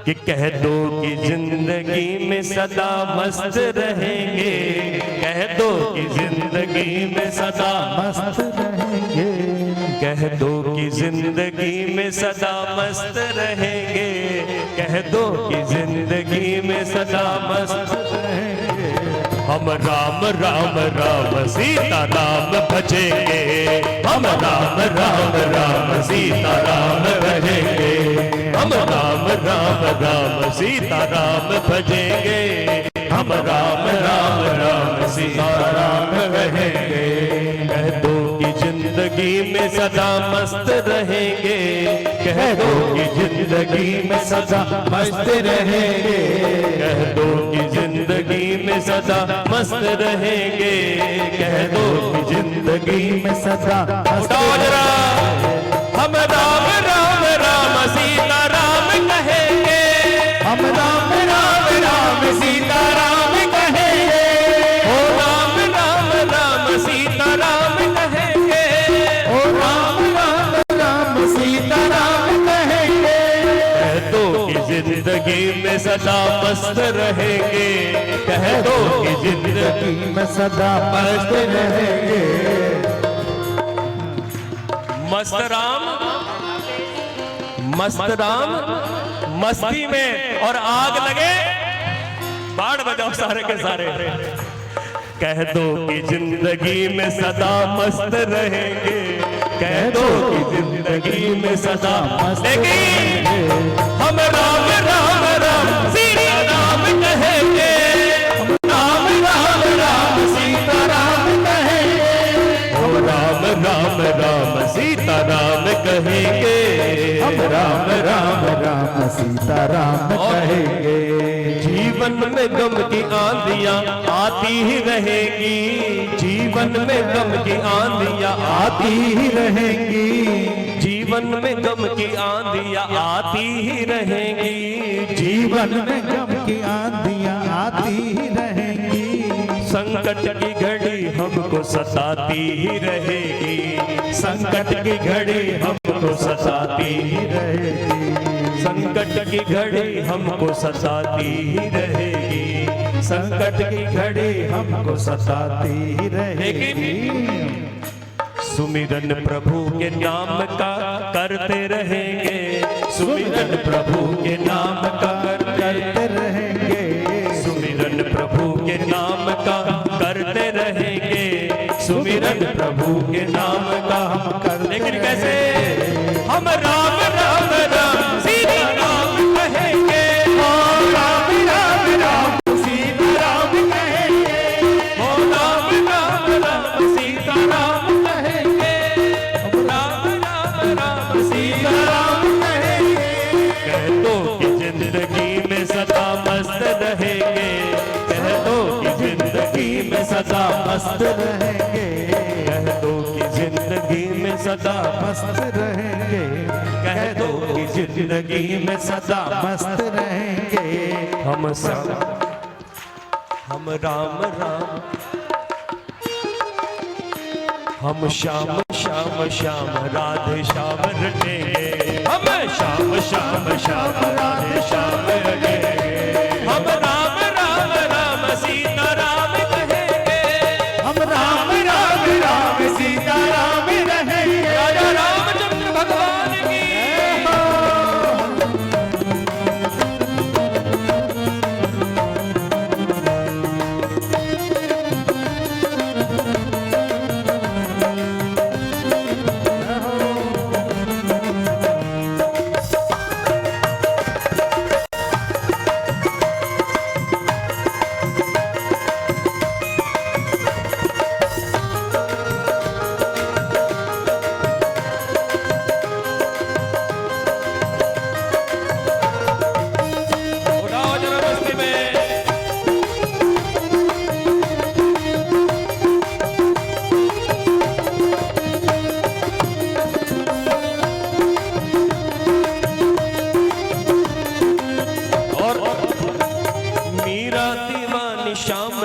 कि कह दो कि जिंदगी में सदा मस्त रहेंगे, कह दो कि जिंदगी में सदा मस्त रहेंगे, कह दो कि जिंदगी में सदा मस्त रहेंगे, कह दो कि जिंदगी में सदा मस्त रहेंगे। हम राम राम राम सीता राम भजेंगे, हम राम राम राम सीता राम रहेंगे, हम राम राम राम सीता राम भजेंगे, हम राम राम राम सीता राम रहेंगे। कह दो कि जिंदगी में सदा मस्त रहेंगे, कह दो कि जिंदगी में सदा मस्त रहेंगे, कह दो कि जिंदगी में सदा मस्त रहेंगे, कह दो कि जिंदगी में सदा मस्त रहेंगे। हम राम राम राम सीता राम कहेंगे, हम राम राम राम सीता राम कहेंगे, ओ राम राम राम सीता राम कहेंगे, ओ राम राम राम सीता राम कहेंगे। कह दो कि जिंदगी में सदा मस्त रहेंगे, कह दो कि जिंदगी में सदा मस्त रहेंगे। मस्त राम मस्ती में और आग लगे बाढ़ बजाओ सारे के सारे। कह दो कि जिंदगी में सदा मस्त रहेंगे, कह दो कि जिंदगी में सदा मस्त रहेंगे। हम राम राम राम सीता राम कहेंगे, हम राम राम राम सीता राम कहेंगे, हम राम राम राम सीता राम कहेंगे, हम राम राम राम सीता राम कहेंगे। जीवन में गम की आंधियां आती ही रहेंगी, जीवन में गम की आंधियां आती ही रहेंगी, जीवन में गम की आंधियां आती ही रहेंगी, जीवन में गम की आंधियां आती ही रहेंगी। संकट की घड़ी हमको सताती ही रहेगी, संकट की घड़ी हमको सताती ही रहेगी, संकट की घड़ी हमको सताती ही रहेगी, संकट की घड़ी हमको सताती ही रहेगी। सुमिरन प्रभु के नाम का करते रहेंगे, सुमिरन प्रभु के नाम का करते रहेंगे, सुमिरन प्रभु के नाम का करते रहेंगे, सुमिरन प्रभु के नाम का हम कर। लेकिन कैसे? हम राम राम राम सीता राम कहेंगे, ओ राम राम राम सीता राम कहेंगे, ओ राम राम राम सीता राम कहेंगे, हम राम राम राम सीता राम कहेंगे। कह दो कि जिंदगी में सदा मस्त रहेंगे, कह दो कि जिंदगी में सदा मस्त रहेंगे, कह दो कि जिंदगी में सदा मस्त रहेंगे, कह दो कि जिंदगी में सदा मस्त रहेंगे। हम राम राम हम श्याम श्याम श्याम राधे श्याम रटेंगे, हम श्याम श्याम श्याम राधे श्याम रटेंगे, हम राम राम राम सीता राम कहेंगे, हम राम राम राम सीता राम रहेंगे। राजा रामचंद्र भगवान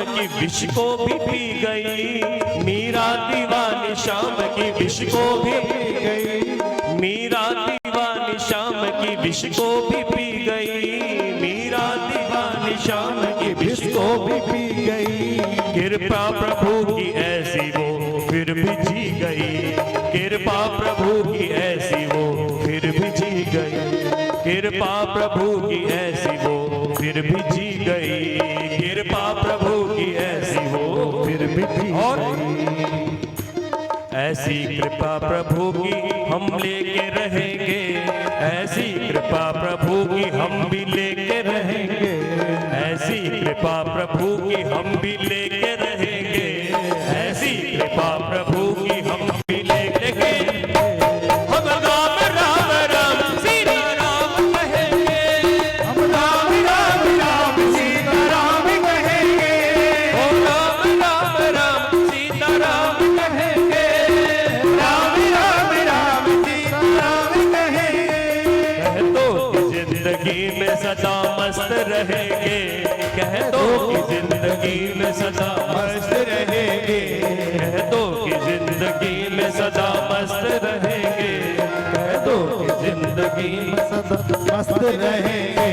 की विष को भी पी गई, मीरा दीवानी शाम की विष को भी पी गई, मीरा दीवानी शाम की विष को भी पी गई, मीरा दीवानी शाम की विष को भी पी गई। कृपा प्रभु की ऐसी वो फिर भी जी गई। कृपा प्रभु की ऐसी वो फिर भी जी गई। कृपा प्रभु की ऐसी वो फिर भी जी गई। कृपा प्रभु की ऐसी वो फिर भी पी और ऐसी कृपा प्रभु की हम लेके रहेंगे। ऐसी कृपा प्रभु की हम भी लेके रहेंगे। ऐसी कृपा प्रभु की हम भी लेके रहेंगे। ऐसी कृपा प्रभु की हम भी लेके हम राम राम राम सीता राम कहेंगे। हम राम राम राम सीता राम कहेंगे। ओ राम राम राम सीता राम कहेंगे। राम राम राम सीता राम कहेंगे। कह दो कि जिंदगी में सदा मस्त रहेंगे। कह दो कि जिंदगी में सदा मस्त रहेंगे। कह दो कि जिंदगी में सदा मस्त रहेंगे। कह दो कि जिंदगी में सदा मस्त रहेंगे।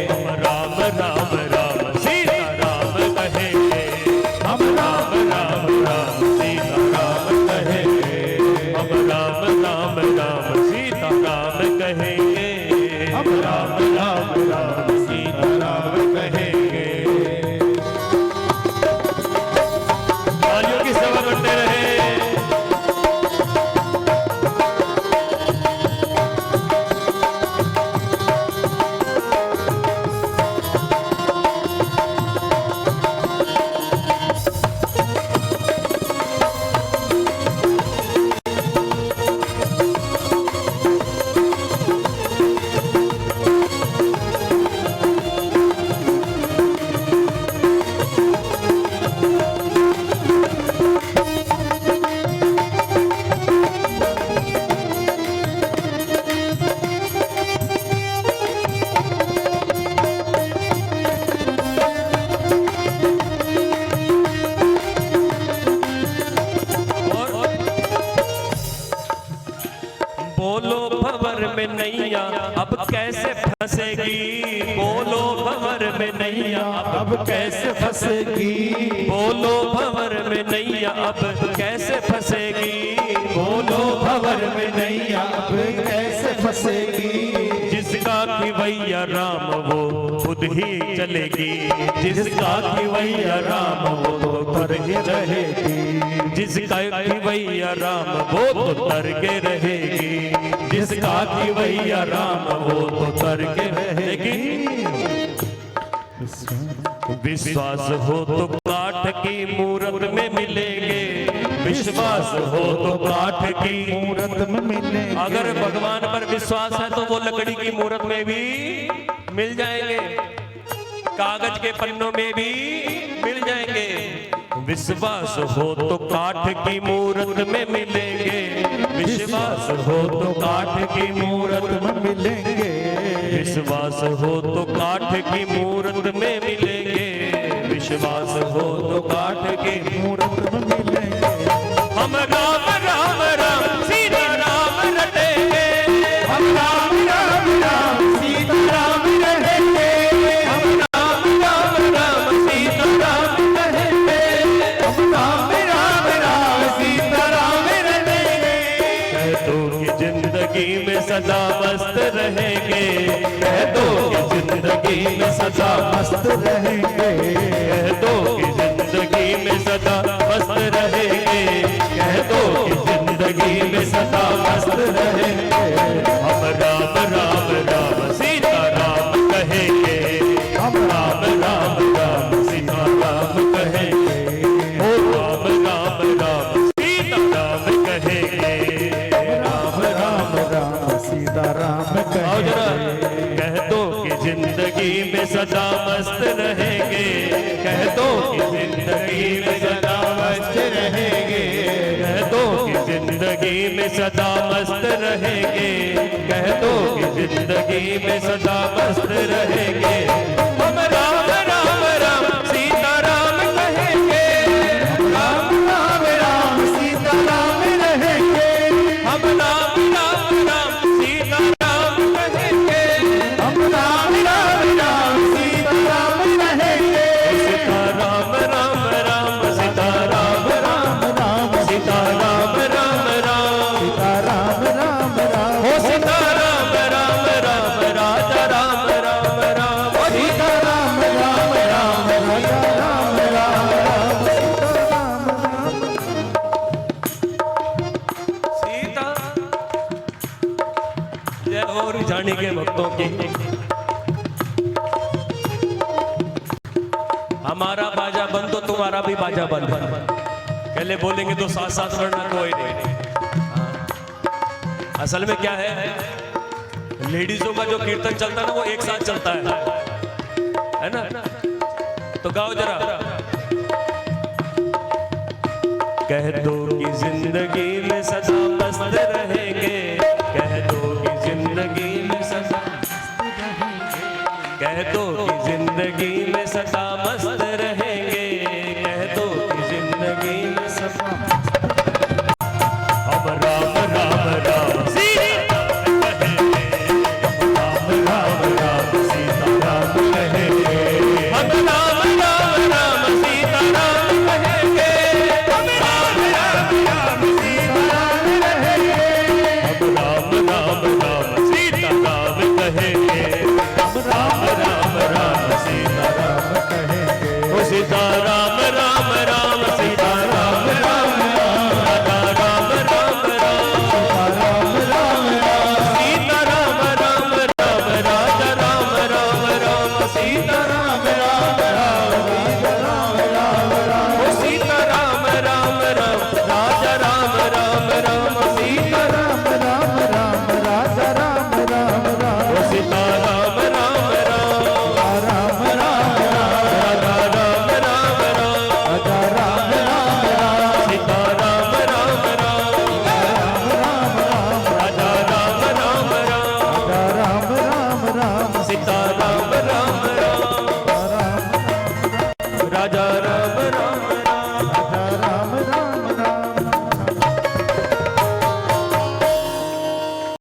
हम राम राम राम सीता राम कहेंगे। हम राम राम राम सीता राम कहेंगे। हम राम राम राम सीता राम कहेंगे। हम राम राम राम सीता राम कहेंगे। तालियों की सेवा करते रहे। बोलो भंवर में नैया अब कैसे फंसेगी। बोलो भंवर में नैया अब कैसे फंसेगी। बोलो भंवर में नैया अब कैसे फंसेगी। बोलो भंवर में नैया अब कैसे फंसेगी। जिसका खिवैया राम वो खुद ही चलेगी। जिसका खिवैया राम वो तो तर के रहेगी। जिसका खिवैया राम वो तो तर के रहेगी। जिसका खिवैया राम वो तो तर के रहेगी। विश्वास हो तो काठ की मूरत में मिलेंगे। विश्वास हो तो काठ की मूरत में मिलेंगे। अगर भगवान पर विश्वास है तो वो लकड़ी की मूरत में भी मिल जाएंगे। कागज के पन्नों में भी मिल जाएंगे। विश्वास हो तो काठ की मूरत में मिलेंगे। विश्वास हो तो काठ की मूरत में मिलेंगे। विश्वास हो तो काठ की मूरत में मिलेंगे। विश्वास हो तो काठ की मूरत में मिलेंगे। हम राम राम राम सीता राम रटेंगे। हम राम राम राम सीता राम रहेंगे। हम राम राम राम सीता राम कहेंगे। हम राम राम राम सीता राम रहेंगे। कह दो कि जिंदगी में सदा मस्त रहेंगे। कह दो कि जिंदगी में सदा मस्त रहेंगे। कह दो कि जिंदगी में सदा मस्त रहेंगे। कह दो कि जिंदगी में सदा मस्त रहेंगे। हम राम राम राम सीता राम कहेंगे। हम राम राम राम सीता राम कहेंगे। ओ राम राम राम सीता राम कहेंगे। राम राम राम सीता राम आओ जरा कहेंगे। कह दो कि जिंदगी में सदा मस्त रहेंगे। कह दो कि जिंदगी में सदा मस्त रहेंगे। कह दो कि जिंदगी में सदा मस्त रहेंगे। कह दो कि जिंदगी में सदा मस्त रहेंगे। हम राम राम राम सीता राम कहेंगे। राम राम राम सीता राम रहेंगे। हम राम राम राम सीता राम कहेंगे। हम राम राम हमारा बाजा बंद तो तुम्हारा भी बाजा बंद। पहले बोलेंगे तो साथ साथ वरना कोई नहीं। हाँ। असल में क्या है, लेडीजों का जो कीर्तन चलता है ना वो एक साथ चलता है ना। तो गाओ जरा। कह दो कि जिंदगी में सदा मस्त रहेंगे, कह दो कि जिंदगी में सदा, कह दो कि जिंदगी में सदा मस्त रहेंगे, कह दो कि जिंदगी में सदा। हम राम राम राम सीता राम राम सीता राम कहेंगे, हम राम राम राम सीता राम कहेंगे, हम राम राम राम सीता राम कहेंगे, हम राम राम राम सीता राम कहेंगे, हम राम राम राम सीता राम कहेंगे। ओ सीता राम राम राम सीता राम राम राधा राम राम राम सीता राम राम राम राधा राम राम राम सीता राम राम